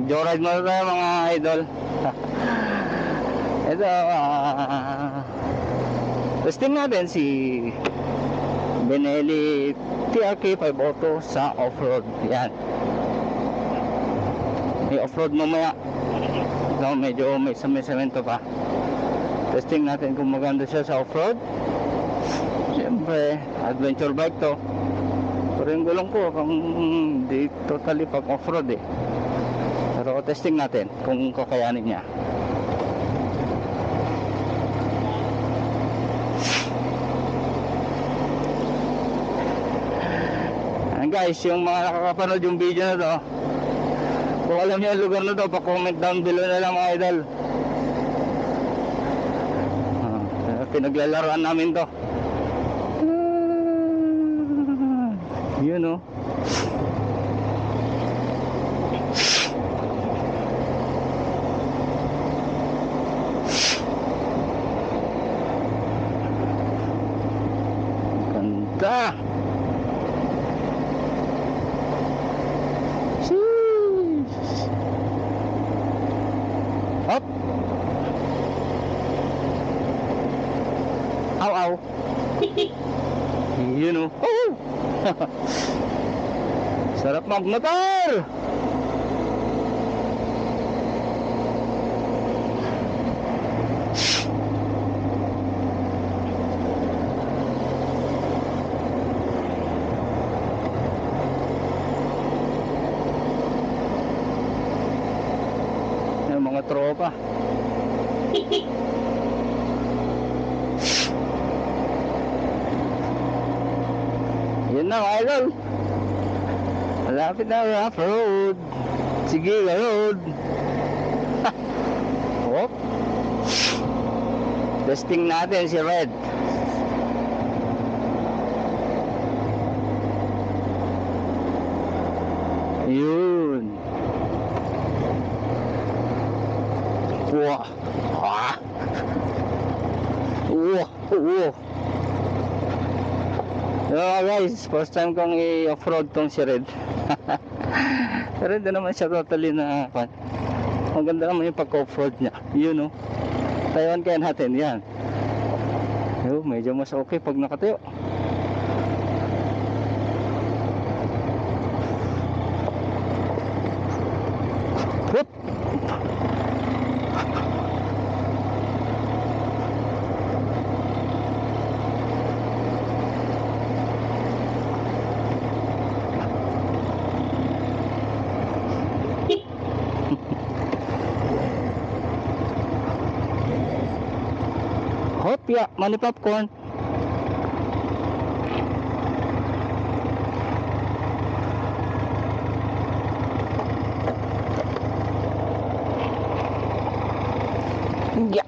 Joyride muna tayo mga idol. Ito, testing natin si Benelli TRK 5 Auto sa off-road. Yan. May off-road mamaya. So, medyo may semento pa. Testing natin kung maganda siya sa off-road. Siyempre, adventure bike to. Pero yung gulong ko, kung hindi totally pag off-road eh. Pero testing natin kung kakayanin niya. Ayan guys, yung mga nakakapanood yung video na to, kung alam niyo yung lugar na to, pa-comment down below na lang mga idol. Pinaglalaroan namin to. Yun o. Ganda. Hop. Aw, aw. Yun o. Oh. Sarap magmotor. Yung mga tropa. Yun na mga idol. Malapit na off-road. Sige, road. Hop. Testing natin si Red. Yun. Wah. Ah. Wah. Wah. So guys, first time kong i-off-road tong si Red. Pero hindi naman siya totally na maganda naman yung pag-off-road niya. Yun o. Taiwan kaya natin yan. Yo, medyo mas okay pag nakatayo. Hup! Hop ya, money popcorn. Ya.